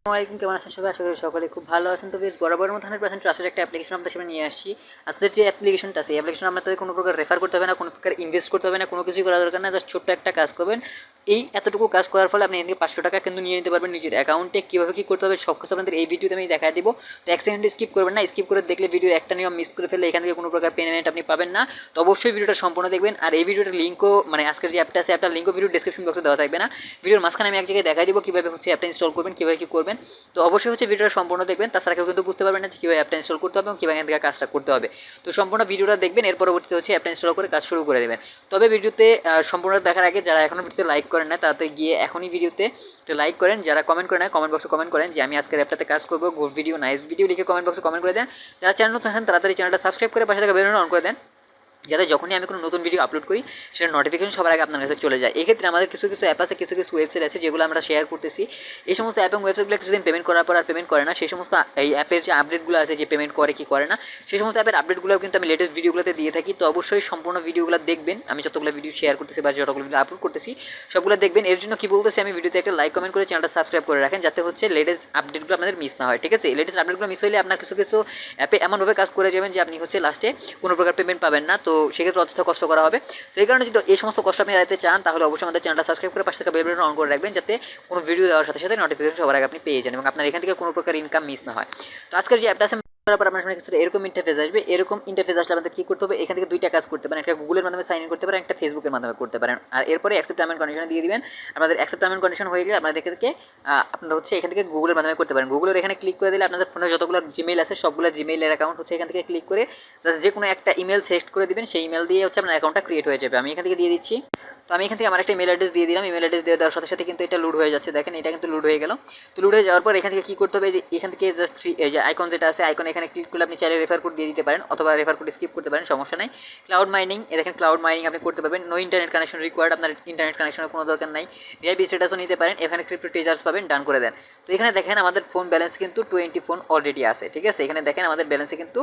আসসালামাইকুম, কেমন আছেন সবাই? আশা করি সকলে খুব ভালো আছেন। তো বেশ বরাবরের মতো 100% ট্রাস্টেড একটা অ্যাপ্লিকেশন আপনাদের সামনে নিয়ে আসছি। আজকের যে অ্যাপ্লিকেশনটা আছে, এই অ্যাপ্লিকেশন আপনাদের কোনো প্রকার রেফার করতে হবে না, কোনো প্রকার ইনভেস্ট করতে হবে না, কোনো কিছুই করা দরকার না। জাস্ট ছোট্ট একটা কাজ করবেন। এই এতটুকু কাজ করার ফলে আপনি এখান থেকে 500 টাকা কিন্তু নিয়ে নিতে পারবেন নিজের অ্যাকাউন্টে। কীভাবে কী করতে হবে সব কিছু আপনাদের এই ভিডিওতে আমি দেখাই দিব। তো এক সেকেন্ড স্কিপ করবেন না, স্কিপ করে দেখলে ভিডিওর একটা নিয়ম মিস করে ফেললে এখান থেকে কোনো প্রকার পেমেন্ট আপনি পাবেন না। তো অবশ্যই ভিডিওটা সম্পূর্ণ দেখবেন। আর এই ভিডিওটার লিঙ্কও মানে আজকের যে অ্যাপটা আছে, অ্যাপটার লিঙ্কও ভিডিও ডিসক্রিপশন বক্সে দেওয়া থাকবে না। ভিডিওর মাঝখানে আমি এক জায়গায় দেখাই দিব কীভাবে হচ্ছে অ্যাপটা ইনস্টল করবেন, কীভাবে কী করবেন। তো অবশ্যই হচ্ছে ভিডিওটা সম্পূর্ণ দেখবেন, তাছাড়া কেউ কিন্তু বুঝতে পারবেন না যে কীভাবে অ্যাপটা ইনস্টল করতে হবে এবং কীভাবে এখান থেকে কাজটা করতে হবে। তো সম্পূর্ণ ভিডিওটা দেখবেন, এর পরবর্তীতে হচ্ছে অ্যাপটা ইনস্টল করে কাজ শুরু করে দেবেন। তবে ভিডিওতে সম্পূর্ণ দেখার আগে যারা এখনও ভিডিওতে লাইক করেন না, তাতে গিয়ে এখনই ভিডিওতে লাইক করেন। যারা কমেন্ট করেন না, কমেন্ট বক্সে কমেন্ট করেন যে আমি আজকের অ্যাপটাতে কাজ করবো, গুড ভিডিও, নাইস ভিডিও লিখে কমেন্ট বক্সে কমেন্ট করে দেন। যারা চ্যানেল নতুন আছেন তাড়াতাড়ি চ্যানেলটা সাবস্ক্রাইব করে পাশে থাকা বেল আইকন অন করে দেন, যাতে যখনই আমি কোনো নতুন ভিডিও আপলোড করি সেটা নোটিফিকেশন সবার আগে আপনার কাছে চলে যায়। এক্ষেত্রে আমাদের কিছু কিছু অ্যাপ আছে, কিছু কিছু ওয়েবসাইট আছে যেগুলো আমরা শেয়ার করতেছি। এই সমস্ত অ্যাপ এবং ওয়েবসাইটগুলো কিছুদিন পেমেন্ট করার পর আর পেমেন্ট করে না। সেই সমস্ত এই অ্যাপের যে আপডেটগুলো আছে, যে পেমেন্ট করে কি করে না, সেই সমস্ত অ্যাপের আপডেটগুলোও কিন্তু আমি লেটেস্ট ভিডিওগুলোতে দিয়ে থাকি। তো অবশ্যই সম্পূর্ণ ভিডিওগুলো দেখবেন। আমি যতগুলো ভিডিও শেয়ার করতেছি বা যতগুলো ভিডিও আপলোড করতেছি সবগুলো দেখবেন। এর জন্য কি বলতেছি, আমি ভিডিওতে একটা লাইক কমেন্ট করে চ্যানেলটা সাবস্ক্রাইব করে রাখেন, যাতে হচ্ছে লেটেস্ট আপডেটগুলো আপনাদের মিস না হয়। ঠিক আছে, লেটেস্ট আপডেটগুলো মিস হলে আপনার কিছু কিছু অ্যাপে এমনভাবে কাজ করে যাবেন যে আপনি হচ্ছে লাস্টে কোনো প্রকার পেমেন্ট পাবেন না। তো সেক্ষেত্রে অযথা কষ্ট করা হবে। তো এই কারণে যদি এই সমস্ত কষ্ট আপনি এড়াতে চান, তাহলে অবশ্যই আমাদের চ্যানেলটা সাবস্ক্রাইব করে পাশে থাকা বেল বাটন অন করে রাখবেন, যাতে কোনো ভিডিও দেওয়ার সাথে সাথে নোটিফিকেশন সবার আগে আপনি পেয়ে যান এবং আপনার এখান থেকে কোনো প্রকার ইনকাম মিস না হয়। তো আজকের যে অ্যাপটা আছে করার পর আপনার সামনে কিছু এরকম ইন্টারফেস আসবে। এরকম ইন্টারফেস আসলে আমাদের কি করতে হবে, এখান থেকে দুইটা কাজ করতে পারেন। একটা গুগলের মাধ্যমে সাইন ইন করতে পারেন, একটা ফেসবুকের মাধ্যমে করতে পারেন। আর এরপরে অ্যাকসেপ্ট টার্ম এন্ড কন্ডিশনে দিয়ে দিবেন। আপনাদের অ্যাকসেপ্ট টার্ম এন্ড কন্ডিশন হয়ে গেলে আপনাদের থেকে আপনারা হচ্ছে এখান থেকে গুগলের মাধ্যমে করতে পারেন। গুগলের এখানে ক্লিক করে দিলে আপনাদের ফোনে যতগুলো জিমেইল আছে সবগুলো জিমেইলের অ্যাকাউন্ট হচ্ছে এখান থেকে ক্লিক করে জাস্ট যে কোনো একটা ইমেল সিলেক্ট করে দিবেন। সেই ইমেল দিয়ে হচ্ছে আপনার অ্যাকাউন্টটা ক্রিয়েট হয়ে যাবে। আমি এখান থেকে দিয়ে দিচ্ছি। তো আমি এখান থেকে আমার একটা ইমেল অ্যাড্রেস দিয়ে দিলাম। ইমেল অ্যাড্রেস দিয়ে দেওয়ার সাথে সাথে কিন্তু এটা লোড হয়ে যাচ্ছে। দেখেন, এটা কিন্তু লোড হয়ে গেল। তো লোড হয়ে যাওয়ার পর এখান থেকে কী করতে হবে, যে এখান থেকে জাস্ট এই যে আইকন যেটা আছে, আইকন এখানে ক্লিক করলে আপনি চাইলে রেফার কোড দিয়ে দিতে পারেন, অথবা রেফার কোড স্কিপ করতে পারেন, সমস্যা নাই। ক্লাউড মাইনিং, দেখেন ক্লাউড মাইনিং আপনি করতে পারবেন। নো ইন্টারনেট কানেকশন রিকোয়ার্ড, আপনার ইন্টারনেট কানেকশনের কোনো দরকার নাই। ভিআইপি স্ট্যাটাসও নিতে পারেন। এখানে ক্রিপ্টো ট্রেজার্স পাবেন, ডান করে দেন। তো এখানে দেখেন আমাদের ফোন ব্যালেন্স কিন্তু 20 ফোন অলরেডি আছে। ঠিক আছে, এখানে দেখেন আমাদের ব্যালেন্সে কিন্তু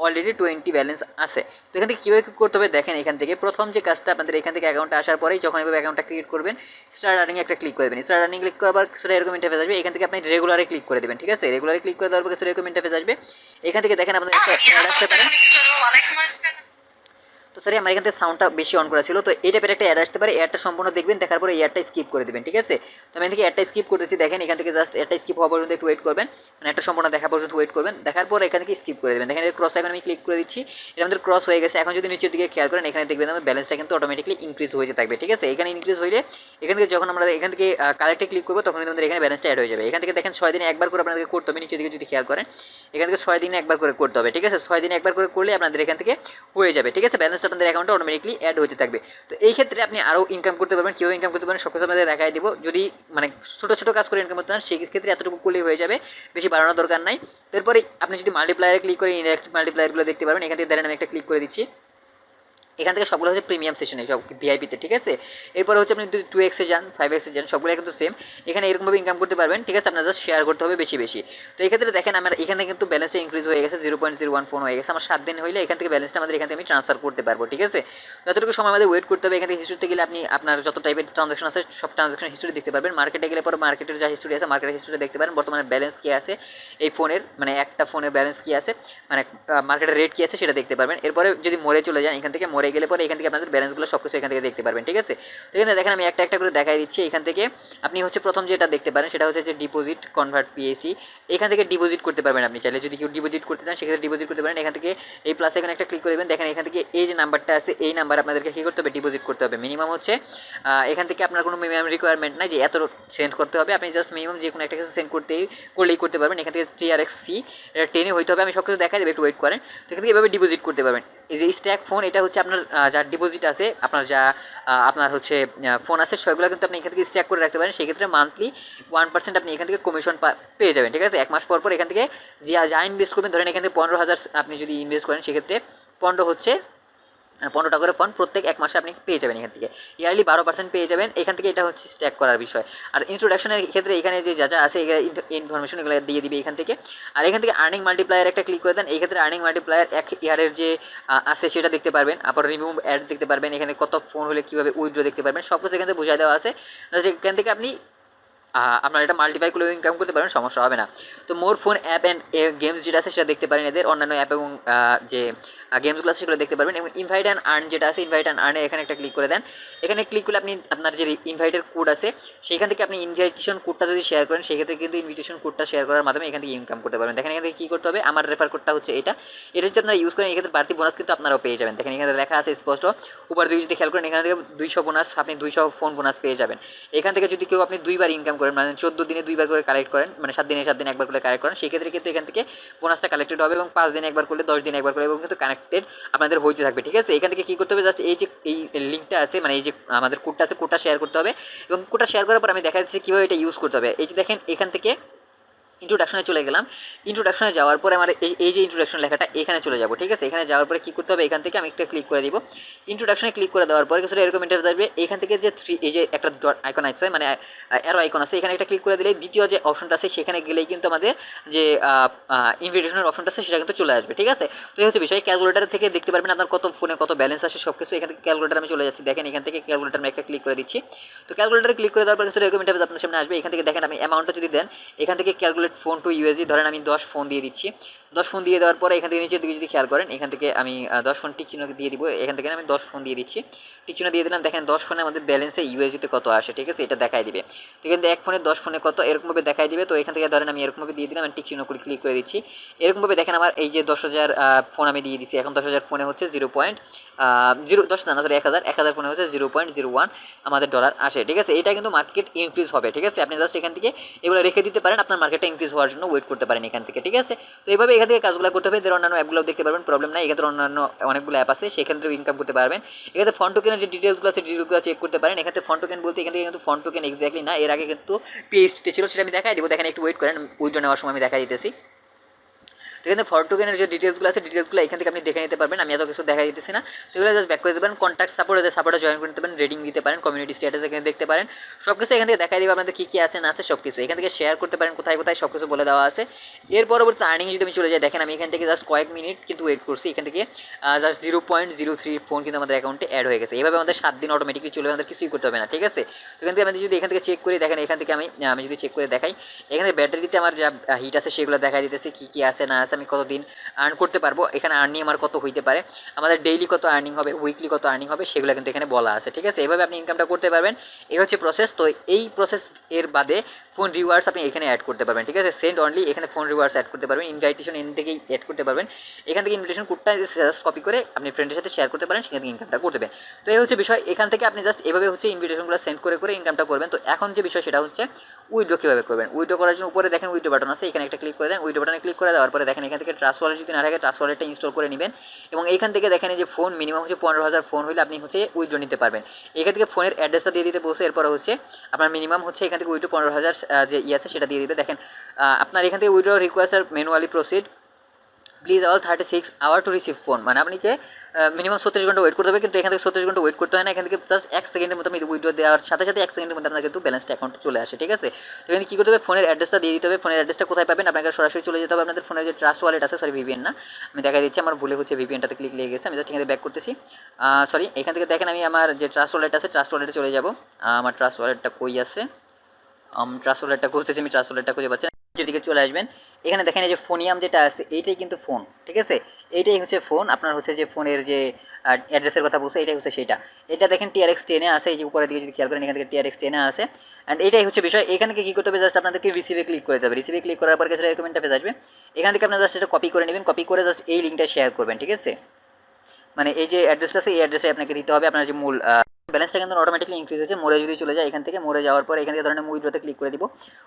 অলরেডি 20 ব্যালেন্স আছে। তো এখান থেকে কীভাবে করতে হবে দেখেন, এখান থেকে প্রথম যে কাজটা আপনাদের এখান থেকে অ্যাকাউন্টে আসার পরেই যখন এভাবে অ্যাকাউন্টটা ক্রিয়েট করবেন, স্টার্ট আর্নিং একটা ক্লিক করে দেবেন। স্টার্ট আর্নিং ক্লিক করার কিছুটা এরকম ইন্টারফেস আসবে। এখান থেকে আপনি রেগুলারে ক্লিক করে দেবেন। ঠিক আছে, রেগুলারে ক্লিক করে দেওয়ার পর কিছুটা এরকম ইন্টারফেস আসবে। এখান থেকে দেখেন আপনাদের একটা অ্যাড আসতে পারে। তো সরি, আমার এখান থেকে সাউন্ডটা বেশি অন করা ছিল। তো এই টাইপের একটা অ্যাড আসতে পারে। অ্যাডটা সম্পূর্ণ দেখবেন, দেখার পরে অ্যাডটা স্কিপ করে দেবেন। ঠিক আছে, তো আমি এখান থেকে অ্যাডটা স্কিপ করতেছি। দেখেন এখান থেকে জাস্ট অ্যাডটা স্কিপ হওয়া পর্যন্ত একটু ওয়েট করবেন, মানে একটা সম্পূর্ণ দেখা পর্যন্ত ওয়েট করবেন। দেখার পর এখান থেকে স্কিপ করে দেবেন। দেখেন ক্রস এখন আমি ক্লিক করে দিচ্ছি, এটা আমাদের ক্রস হয়ে গেছে। এখন যদি নিচের দিকে খেয়াল করেন, এখানে দেখবেন আমাদের ব্যালেন্সটা কিন্তু অটোমেটিকলি ইনক্রিজ হয়ে যেতে থাকবে। ঠিক আছে, এখানে ইনক্রিজ হইলে এখান থেকে যখন আমরা এখান থেকে কালেক্টে ক্লিক করবো, তখন আমাদের এখানে ব্যালেন্সটা অ্যাড হয়ে যাবে। এখান থেকে দেখেন 6 দিনে একবার করে আপনাদেরকে করতে হবে। নিচের দিকে যদি খেয়াল করেন, এখান থেকে 6 দিনে একবার করে করতে হবে। ঠিক আছে, 6 দিনে একবার করে করলে আপনাদের এখান থেকে হয়ে যাবে। ঠিক আছে, ব্যালেন্সটা আপনাদের অ্যাকাউন্টে অটোমেটিকলি অ্যাড হতে থাকবে। তো এই ক্ষেত্রে আপনি আরও ইনকাম করতে পারবেন। কীভাবে ইনকাম করতে পারেন সব কিছু আপনাদের দেখাই দিব। যদি মানে ছোটো ছোটো কাজ করে ইনকাম করতে পারেন, সেই ক্ষেত্রে এতটুকু করলেই হয়ে যাবে, বেশি বাড়ানোর দরকার নাই। তারপরে আপনি যদি মাল্টিপ্লায়ারে ক্লিক করে ইনডাইরেক্ট মাল্টিপ্লায়ারগুলো দেখতে পারবেন। এখান থেকে দেখেন আমি একটা ক্লিক করে দিচ্ছি। এখান থেকে সবগুলো হচ্ছে প্রিমিয়াম সেশনে, সব ভিআইপিতে। ঠিক আছে, এরপরে হচ্ছে আপনি যদি 2x যান, 5x যান, সবগুলো কিন্তু সেম। এখানে এরকমভাবে ইনকাম করতে পারবেন। ঠিক আছে, আপনার জাস্ট শেয়ার করতে হবে বেশি বেশি। তো এই ক্ষেত্রে দেখেন আমার এখানে কিন্তু ব্যালেন্সটা ইনক্রিজ হয়ে গেছে, 0.01 ফোন হয়ে গেছে। আমার 7 দিন হইলে এখান থেকে ব্যালেন্সটা আমাদের এখান থেকে আমি ট্রান্সফার করতে পারবো। ঠিক আছে, যতটুকু সময় আমাদের ওয়েট করতে হবে। এখান থেকে হিস্ট্রিতে গেলে আপনি আপনার যত টাইপের ট্রানজাকশন আছে সব ট্রানজাকশন হিস্ট্রি দেখতে পারবেন। মার্কেটে গেলে পরে মার্কেটের যা হিস্ট্রি আছে, মার্কেটের হিস্ট্রি দেখতে পারেন। বর্তমানে ব্যালেন্স কী আছে এই ফোনের, মানে একটা ফোনের ব্যালেন্স কী আছে, মানে মার্কেটের রেট কী আছে সেটা দেখতে পারবেন। এরপরে যদি মরে চলে যান, এখান থেকে মরে গেলে পরে এখান থেকে আপনাদের ব্যালেন্সগুলো সব কিছু এখান থেকে দেখতে পারবেন। ঠিক আছে, তো এখানে দেখেন আমি একটা একটা করে দেখাই দিচ্ছি। এখান থেকে আপনি হচ্ছে প্রথম যেটা দেখতে পারেন সেটা হচ্ছে যে ডিপোজিট কনভার্ট পিএসটি। এখান থেকে ডিপোজিট করতে পারবেন আপনি চাইলে, যদি কেউ ডিপোজিট করতে চান সেক্ষেত্রে ডিপোজিট করতে পারেন। এখান থেকে এই প্লাস এখানে একটা ক্লিক করে দেবেন। দেখেন এখান থেকে এই যে নাম্বারটা আছে, এই নাম্বার আপনাদেরকে কী করতে হবে, ডিপোজিট করতে হবে। মিনিমাম হচ্ছে এখান থেকে আপনার কোনো মিনিমাম রিকোয়ারমেন্ট নাই যে এত সেন্ড করতে হবে। আপনি জাস্ট মিনিমাম যে কোনো একটা কিছু সেন্ড করলেই করতে পারবেন। এখান থেকে 3RX এটা 10 হইতে হবে। আমি সব কিছু দেখাই দেবো, একটু ওয়েট করেন। তো এখান থেকে এভাবে ডিপোজিট করতে পারবেন। এই যে স্ট্যাক ফোন, এটা হচ্ছে আপনার যা ডিপোজিট আছে, আপনার যা আপনার হচ্ছে ফোন আছে সেগুলো কিন্তু আপনি এখান থেকে স্ট্যাক করে রাখতে পারেন। সেক্ষেত্রে মান্থলি 1% আপনি এখান থেকে কমিশন পেয়ে যাবেন। ঠিক আছে, 1 মাস পর পর এখান থেকে যা ইনভেস্ট করবেন, ধরেন এখান থেকে 15,000 আপনি যদি ইনভেস্ট করেন, সেক্ষেত্রে 15 হচ্ছে 15 টাকা করে ফন্ড প্রত্যেক 1 মাসে আপনি পেয়ে যাবেন। এখান থেকে ইয়ারলি 12% পেয়ে যাবেন। এখান থেকে এটা হচ্ছে স্ট্যাক করার বিষয়। আর ইন্ট্রোডাকশনের ক্ষেত্রে এখানে যে যা যা আছে ইনফরমেশন এগুলো দিয়ে দিবে এখান থেকে। আর এখান থেকে আর্নিং মাল্টিপ্লায়ার একটা ক্লিক করে দেন। এই ক্ষেত্রে আর্নিং মাল্টিপ্লায়ার 1 ইয়ারের যে আছে সেটা দেখতে পারবেন। আবার রিমুভ অ্যাড দেখতে পারবেন। এখানে কত ফোন হলে কীভাবে উইথড্র দেখতে পারবেন, সব কিছু এখান থেকে বোঝাই দেওয়া আছে। এখান থেকে আপনি আপনারা এটা মাল্টিপ্লাই করে ইনকাম করতে পারেন, সমস্যা হবে না। তো মোর ফোন অ্যাপ অ্যান্ড গেমস যেটা আছে সেটা দেখতে পারেন, এদের অন্যান্য অ্যাপ এবং যে গেমসগুলো আছে সেগুলো দেখতে পারবেন। এবং ইনভাইট অ্যান্ড আর্ন যেটা আছে, ইনভাইট অ্যান্ড আর্নে এখানে একটা ক্লিক করে দেন। এখানে ক্লিক করলে আপনি আপনার যে ইনভাইটের কোড আছে সেইখান থেকে আপনি ইনভাইটেশন কোডটা যদি শেয়ার করেন, সেক্ষেত্রে কিন্তু ইনভিটেশন কোডটা শেয়ার করার মাধ্যমে এখান থেকে ইনকাম করতে পারবেন। দেখেন এখান থেকে কী করতে হবে, আমার রেফার কোডটা হচ্ছে এটা যদি আপনারা ইউজ করেন এক্ষেত্রে বাড়তি বোনাস কিন্তু আপনারাও পেয়ে যাবেন। দেখেন এখানে লেখা আছে স্পষ্ট, উপর দিকে যদি খেয়াল করেন এখান থেকে 200 বোনাস, আপনি 200 ফোন বোনাস পেয়ে যাবেন। এখান থেকে যদি কেউ আপনি 2বার ইনকাম করেন, মানে 14 দিনে 2বার করে কালেক্ট করেন, মানে 7 দিনে 7 দিনে একবার করে কালেক্ট করেন, সেক্ষেত্রে কিন্তু এখান থেকে বোনাসটা কালেক্টেড হবে এবং 5 দিনে একবার করলে 10 দিনে একবার করে এবং কিন্তু কানেক্টেড আপনাদের হইতে থাকবে। ঠিক আছে, এখান থেকে কী করতে হবে, জাস্ট এই যে এই লিঙ্কটা আছে, মানে এই যে আমাদের কোডটা আছে, কোডটা শেয়ার করতে হবে এবং কোডটা শেয়ার করার পর আমি দেখা যাচ্ছে কীভাবে এটা ইউজ করতে হবে। এই যে দেখেন এখান থেকে ইন্ট্রোডাকশনে চলে গেলাম। ইন্ট্রোডাকশনে যাওয়ার পরে আমার এই যে ইন্ট্রোডাকশন লেখাটা এখানে চলে যাব। ঠিক আছে, এখানে যাওয়ার পরে কী করতে হবে, এখান থেকে আমি একটা ক্লিক করে দিব। ইন্ট্রোডাকশনে ক্লিক করে দেওয়ার পরে কিছুটা এরকম ইন্টারভিউ আসবে। এখান থেকে যে এই যে একটা ডট আইকন আছে, মানে অ্যারো আইকন আছে, এখানে একটা ক্লিক করে দিলে দ্বিতীয় যে অপশনটা আছে সেখানে গেলেই কিন্তু আমাদের যে ইনভিটেশনের অপশনটা আছে সেটা কিন্তু চলে আসবে। ঠিক আছে, তো এই হচ্ছে বিষয়। ক্যালকুলেটার থেকে দেখতে পারবেন আপনার কত ফোনে কত ব্যালেন্স আছে সব কিছু। এখান থেকে ক্যালকুলেটার আমি চলে যাচ্ছি। দেখেন এখান থেকে ক্যালকুলেটার আমি একটা ক্লিক করে দিচ্ছি। তো ক্যালকুলেটারে ক্লিক করে দেওয়ার পর কিছুটা এরকম ইন্টারভিউ আপনার সামনে আসবে। এখান থেকে দেখেন আমি অ্যামাউন্টটা যদি দেন, এখান থেকে ক্যালকুলেট ফোন টু ইউএসডি, ধরেন আমি 10 ফোন দিয়ে দিচ্ছি। 10 ফোন দিয়ে দেওয়ার পরে এখান থেকে নিচের দিকে যদি খেয়াল করেন, এখান থেকে আমি 10 ফোন টিক চিহ্ন দিয়ে দিব। এখান থেকে আমি 10 ফোন দিয়ে দিচ্ছি, টিক চিহ্ন দিয়ে দিলাম। দেখেন 10 ফোনে আমাদের ব্যালেন্সে ইউএসডিতে কত আসে। ঠিক আছে, এটা দেখাই দিবে। তো এখান থেকে এক ফোনে 10 ফোনে কত এরকমভাবে দেখাই দিবে। তো এখান থেকে ধরেন আমি এরকমভাবে দিয়ে দিলাম, আমি টিক চিহ্ন করে ক্লিক করে দিচ্ছি। এরকমভাবে দেখেন আমার এই যে 10,000 ফোন আমি দিয়ে দিচ্ছি। এখন 10,000 ফোনে হচ্ছে 10 না সরি 1000 ফোনে হচ্ছে 0.01 আমাদের ডলার আসে। ঠিক আছে, এটা কিন্তু মার্কেট ইনক্রিজ হবে। ঠিক আছে, আপনি জাস্ট এখান থেকে এগুলো রেখে দিতে পারেন, আপনার মার্কেটটা ইনক্রিজ হওয়ার জন্য ওয়েট করতে পারেন এখান থেকে। ঠিক আছে, তো এইভাবে এখান থেকে কাজগুলো করতে হবে। এদের অন্যান্য অ্যাপগুলো দেখতে পারবেন, প্রবলেম নাই। এখানে অন্যান্য অনেকগুলো অ্যাপ আছে, সেখান থেকে ইনকাম করতে পারবেন। এখানে ফন্ট টোকেনের যে ডিটেলসগুলো আছে ডিটেলসগুলো চেক করতে পারেন। এখানে ফন্ট টোকেন বলতে এখান থেকে কিন্তু ফন্ট টোকেন এক্স্যাক্টলি না, এর আগে কিন্তু পিএইচডিতে ছিল, সেটা আমি দেখাই দিব। দেখেন একটু ওয়েট করেন, উইথড্র নেওয়ার সময় আমি দেখাই দিতেছি। তো এখানে ফর টোকেনের যে ডিটেলসগুলো আছে ডিটেলসগুলো এখান থেকে আপনি দেখে নিতে পারবেন, আমি এত কিছু দেখা দিতেছি না। তো এগুলো জাস্ট ব্যাক করে দিতে পারেন। কন্ট্যাক্ট সাপোর্টে জয়েন করে নিতে পারেন, রেটিং দিতে পারেন, কমিউনিটি স্ট্যাটাস এখানে দেখতে পারেন। সব কিছু এখান থেকে দেখাই দিব আপনাদের কী কী আছে না আছে সব কিছু। এখান থেকে শেয়ার করতে পারেন কোথায় কোথায়, সব কিছু বলে দেওয়া আছে। এর পরবর্তী আর্নিং যদি আমি চলে যাই, দেখেন আমি এখান থেকে জাস্ট কয়েক মিনিট কিন্তু ওয়েট করছি। এখান থেকে জাস্ট 0.03 ফোন কিন্তু আমাদের অ্যাকাউন্টে অ্যাড হয়ে গেছে। এভাবে আমাদের 7 দিন অটোমেটিকলি চলে, আমাদের কিছুই করতে হবে না। ঠিক আছে, তো এখান থেকে আমি যদি এখান থেকে চেক করি, দেখেন এখান থেকে আমি যদি চেক করে দেখাই, এখানে ব্যাটারিতে আমার যা হিট আছে সেগুলো দেখাই দিতেছে, কী কী আছে না আছে, আমি কতদিন আর্ন করতে পারবো, এখানে আর্নিং আমার কত হইতে পারে, আমাদের ডেইলি কত আর্নিং হবে, উইকলি কত আর্নিং হবে, সেগুলো কিন্তু এখানে বলা আছে। ঠিক আছে, এভাবে আপনি ইনকামটা করতে পারবেন। এই হচ্ছে প্রসেস। তো এই প্রসেস এর বাদে ফোন রিওয়ার্ডস আপনি এখানে অ্যাড করতে পারবেন। ঠিক আছে, সেন্ড অনলি, এখানে ফোন রিওয়ার্ডস অ্যাড করতে পারবেন। ইনভাইটেশন এখান থেকেই অ্যাড করতে পারবেন। এখান থেকে ইনভিটেশন কোডটা জাস্ট কপি করে আপনি ফ্রেন্ডের সাথে শেয়ার করতে পারেন, সেখান থেকে ইনকামটা করতে পারবেন। তো এই হচ্ছে বিষয়। এখান থেকে আপনি জাস্ট এভাবে হচ্ছে ইনভিটেশনগুলো সেন্ড করে করে ইনকামটা করবেন। তো এখন যে বিষয় সেটা হচ্ছে উইথড্র কীভাবে করবেন। উইথড্র করার জন্য উপরে দেখেন উইথড্র বাটন আছে, এখানে একটা ক্লিক করে দেন। উইথড্র বাটনে ক্লিক করে দেওয়ার পরে দেখেন এখান থেকে ট্রাস্ট ওয়ালেট যদি না থাকে ট্রাস্ট ওয়ালেটটা ইনস্টল করে নেবেন এবং এইখান থেকে দেখেন এই যে ফোন মিনিমাম হচ্ছে 15,000 ফোন হলে আপনি হচ্ছে উইথড্র নিতে পারবেন। এখান থেকে ফোনের অ্যাড্রেসটা দিয়ে দিতে বলছে। এরপর হচ্ছে আপনার মিনিমাম হচ্ছে এখান থেকে উইথড্র 15,000 যে আছে সেটা দিয়ে দিবে। দেখেন আপনার এখান থেকে উইথড্র রিকোয়েস্ট আর manually proceed please all 36 hour to receive phone, মানে আপনাকে মিনিমাম 36 ঘন্টা ওয়েট করতে হবে। কিন্তু এখান থেকে 36 ঘন্টা ওয়েট করতে হয় না, এখান থেকে জাস্ট 1 সেকেন্ডের মধ্যে আমি উইথড্র দেওয়ার সাথে সাথে 1 সেকেন্ডের মধ্যে আপনার কিন্তু ব্যালেন্সটা অ্যাকাউন্টে চলে আসে। ঠিক আছে, তো এখানে কী করতে হবে, ফোনের অ্যাড্রেসটা দিয়ে দিতে হবে। ফোনের অ্যাড্রেসটা কোথায় পাবেন, আপনাকে সরাসরি চলে যেতে হবে আপনাদের ফোনের যে ট্রাস্ট ওয়ালেট আছে, সরি ভিপিএন না, আমি দেখা দিচ্ছি আমার ভুলে হচ্ছে ভিপিএনটাতে ক্লিক লেগে গেছে। আমি জাস্ট এখানে ব্যাক করতেছি, সরি এখান থেকে দেখেন আমি আমার যে ট্রাস্ট ওয়ালেট আছে ট্রাস্ট ওয়ালেটে চলে যাব। আমার ট্রাস্ট ওয়ালেটটা কই আছে, ট্রাস্ট ওয়ালেটটা খুঁজতেছি, আমি ট্রাস্ট ওয়ালেটটা খুঁজে পাচ্ছি না। দিকে চলে আসবেন, এখানে দেখেন এই যে ফোনিয়াম যেটা আছে এইটাই কিন্তু ফোন। ঠিক আছে, এইটাই হচ্ছে ফোন। আপনার হচ্ছে যে ফোনের যে অ্যাড্রেসের কথা বলছে এটাই হচ্ছে সেটা। এটা দেখেন TRX10 আছে, এই যে উপরের দিকে যদি খেয়াল করেন এখান থেকে TRX10 আছে। অ্যান্ড এটাই হচ্ছে বিষয়। এখানে কী করতে হবে, জাস্ট আপনাদেরকে রিসিভে ক্লিক করতে হবে। রিসিভে ক্লিক করার পর কিছু এরকম ইন্টারফেস আসবে। এখান থেকে আপনারা জাস্ট এটা কপি করে নেবেন, কপি করে জাস্ট এই লিঙ্কটা শেয়ার করবেন। ঠিক আছে, মানে এই যে অ্যাড্রেসটা আছে এই অ্যাড্রেসে আপনাকে দিতে হবে। আপনার যে মূল ব্যালেন্সটা কিন্তু অটোমেটিকলি ইনক্রিজ হচ্ছে। মোড়ে যদি চলে যায়, এখান থেকে মোড়ে যাওয়ার পর এখান থেকে ধরেন উইথড্রতে ক্লিক করে দিব।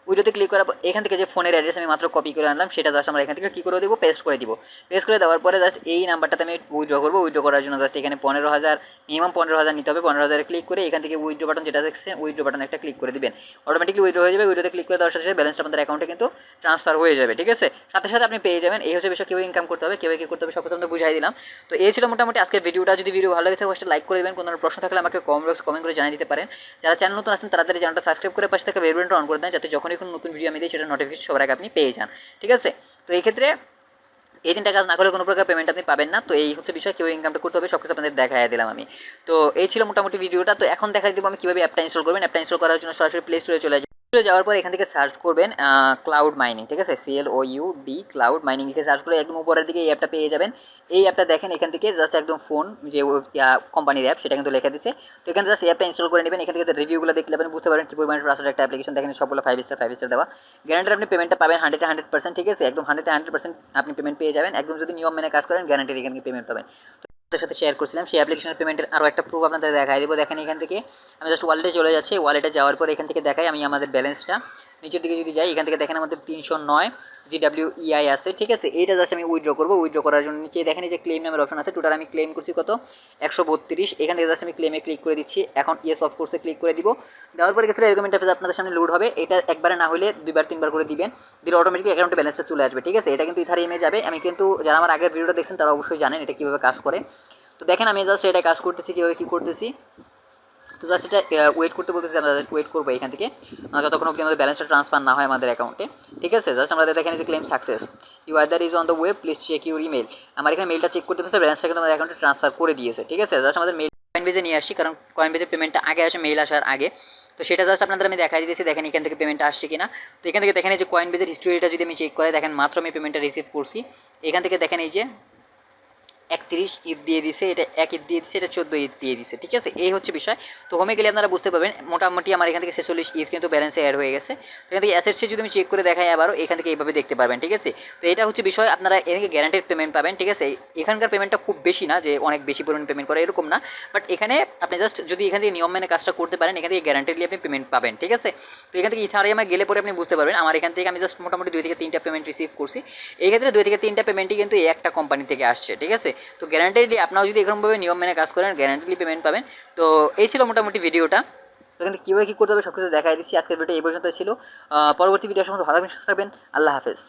উইথড্রতে ক্লিক করার পর এখান থেকে যে ফোনের অ্যাড্রেস আমি মাত্র কপি করে আনলাম সেটা জাস্ট আমরা এখান থেকে কী করে দেবো, পেস্ট করে দিব। পেস্ট করে দেওয়ার পরে জাস্ট এই নাম্বারটাতে আমি উইথড্র করবো। উইথড্র করার জন্য জাস্ট এখানে 15,000 মিনিমাম 15,000 নিতে হবে। 15,000 ক্লিক করে এখান থেকে উইথড্র বাটন যেটা দেখছেন উইথড্র বাটন একটা ক্লিক করে দিবেন, অটোমেটিকলি উইথড্র হয়ে যাবে। উইথড্রতে ক্লিক করে দেওয়ার সাথে সাথে ব্যালেন্সটা আপনাদের অ্যাকাউন্টে কিন্তু ট্রান্সফার হয়ে যাবে। ঠিক আছে, সাথে সাথে আপনি পেয়ে যাবেন। এই হচ্ছে বিষয়, কীভাবে ইনকাম করতে হবে, কীভাবে কী করতে হবে সব কিছু আমরা বুঝাই দিলাম। তো এই ছিল মোটামুটি আজকের ভিডিওটা। যদি ভিডিও ভালো লাগে থাকে অবশ্যই লাইক করে দেবেন। কোনো প্রশ্ন থাকলে আমাকে কমেন্ট করে জানিয়ে দিতে পারেন। যারা চ্যানেল নতুন আসেন তাড়াতাড়ি চ্যানেলটা সাবস্ক্রাইব করে পাশে থেকে বেল বাটনটা অন করে দেন, যাতে যখনই কোনো নতুন ভিডিও আমি দিই সেটা নোটিফিকেশন সবার আগে আপনি পেয়ে যান। ঠিক আছে, তো এই ক্ষেত্রে এই 3টা কাজ না করলে কোনো প্রকার পেমেন্ট আপনি পাবেন না। তো এই হচ্ছে বিষয়, কীভাবে ইনকামটা করতে হবে সব কিছু আপনাদের দেখাই দিলাম আমি। তো এই ছিল মোটামুটি ভিডিওটা। তো এখন দেখাই দেবো আমি কীভাবে অ্যাপটা ইনস্টল করবেন। অ্যাপটা ইনস্টল করার জন্য সরাসরি প্লে স্টোরে চলে যাওয়ার পর এখান থেকে সার্চ করবেন ক্লাউড মাইনিং, ঠিক আছে, CLOUD ক্লাউড মাইনিং লিখে সার্চ করে একদম উপরের দিকে এই অ্যাপটা পেয়ে যাবেন। এই অ্যাপটা দেখেন এখান থেকে জাস্ট একদম ফোন যে কোম্পানির অ্যাপ সেটা কিন্তু লেখা দিচ্ছে। তো এখানে জাস্ট অ্যাপটা ইনস্টল করে নেবেন। এখান থেকে রিভিউগুলো দেখলে আপনি বুঝতে পারেন কি পরিমাণ আসলে একটা অ্যাপ্লিকেশন। দেখেন সবগুলো 5 স্টার দেওয়া। গ্যারান্টি আপনি পেমেন্টটা পাবেন 100% ঠিক আছে, একদম 100% আপনি পেমেন্ট পেয়ে যাবেন। একদম যদি নিয়ম মেনে কাজ করেন গ্যারান্টির এখান থেকে পেমেন্ট পাবেন। সাথে শেয়ার করছিলাম সেই অ্যাপ্লিকেশনের পেমেন্টের আরও একটা প্রুফ আপনাদের দেখাই দেবো। দেখেন এখান থেকে আমি জাস্ট ওয়ালেটে চলে যাচ্ছি। ওয়ালেটে যাওয়ার পর এখান থেকে দেখাই আমি আমাদের ব্যালেন্সটা নিচের দিকে যদি যাই এখান থেকে দেখেন আমাদের 309 GWEI আছে, ঠিক আছে। এইটা জাস্ট আমি উইথড্র করবো। উইথড্র করার জন্য নিচে দেখেন এই যে ক্লেম নামের অপশন আছে, টোটাল আমি ক্লেম করছি কত 132। এখান থেকে জাস্ট আমি ক্লেমে ক্লিক করে দিচ্ছি। এখন ইয়েস অফ কোর্সে ক্লিক করে দিব। দেওয়ার পরে কিছু এরকম ইন্টারফেস আপনাদের সামনে লোড হবে। এটা একবারে না হলে 2-3 বার করে দিবেন, দিলে অটোমেটিক অ্যাকাউন্টে ব্যালেন্সটা চলে আসবে, ঠিক আছে। এটা কিন্তু ইথারিয়ামে যাবে। আমি কিন্তু যারা আমার আগের ভিডিওটা দেখছেন তারা অবশ্যই জানেন এটা কীভাবে কাজ করে। তো দেখেন আমি জাস্ট এটা কাজ করতেছি, কীভাবে কী করতেছি। তো জাস্ট এটা ওয়েট করতে বলতেছি, আমরা জাস্ট ওয়েট করবো এখান থেকে যতক্ষণ অবধি আমাদের ব্যালেন্সটা ট্রান্সফার না হয় আমাদের অ্যাকাউন্টে, ঠিক আছে। জাস্ট আমরা দেখেন যে claim success, you other is on the web, please check your email. আমার এখানে মেলটা চেক করতে পারছে, ব্যালেন্সটা কিন্তু আমাদের অ্যাকাউন্টে ট্রান্সফার করে দিয়েছে, ঠিক আছে। জাস্ট আমাদের মেল কয়েনবেজে নিয়ে আসি, কারণ কয়েনবেজের পেমেন্টটা আগে আসে মেল আসার আগে। তো সেটা জাস্ট আপনাদের আমি দেখাই দিতেছি, দেখেন এখান থেকে পেমেন্টটা আসছে কিনা। তো এখান থেকে দেখেন এই যে কয়েনবেজের হিস্টোরিটা যদি আমি চেক করে দেখেন মাত্র আমি পেমেন্টটা রিসিভ করছি। এখান থেকে দেখেন এই যে 31 ঈদ দিয়ে দিছে, এটা 1 ঈদ দিয়ে দিছে, এটা 14 ঈদ দিয়ে দিছে, ঠিক আছে। এই হচ্ছে বিষয়। তো হোমে গেলে আপনারা বুঝতে পারবেন মোটামুটি আমার এখান থেকে 46 ঈদ কিন্তু ব্যালেন্সে অ্যাড হয়ে গেছে। তো এখান থেকে অ্যাসেটসে যদি আমি চেক করে দেখাই আবারও এখান থেকে এইভাবে দেখতে পারবেন, ঠিক আছে। তো এটা হচ্ছে বিষয়, আপনারা এখানে গ্যারান্টেড পেমেন্ট পাবেন, ঠিক আছে। এখানকার পেমেন্টটা খুব বেশি না যে অনেক বেশি পরিমাণ পেমেন্ট করে এরকম না, বাট এখানে আপনি জাস্ট যদি এখান থেকে নিয়ম মেনে কাজটা করতে পারেন এখান থেকে গ্যারান্টেডলি আপনি পেমেন্ট পাবেন, ঠিক আছে। তো এখান থেকে ইথারিয়ামে গেলে পরে আপনি বুঝতে পারবেন। আমার এখান থেকে আমি জাস্ট মোটামুটি 2 থেকে 3টা পেমেন্ট রিসিভ করছি। এই ক্ষেত্রে 2 থেকে 3টা পেমেন্টই কিন্তু এই একটা কোম্পানি থেকে আসছে, ঠিক আছে। তো গ্যারান্টেডলি আপনারা যদি এরকমভাবে নিয়ম মেনে কাজ করেন গ্যারান্টিলি পেমেন্ট পাবেন। তো এই ছিল মোটামুটি ভিডিওটা। তো এখানে কীভাবে কী করতে হবে সব কিছু দেখাই দিচ্ছি। আজকের ভিডিও এই পর্যন্ত ছিল। পরবর্তী ভিডিওর সময় ভালো থাকবেন, সুস্থ থাকবেন। আল্লাহ হাফেজ।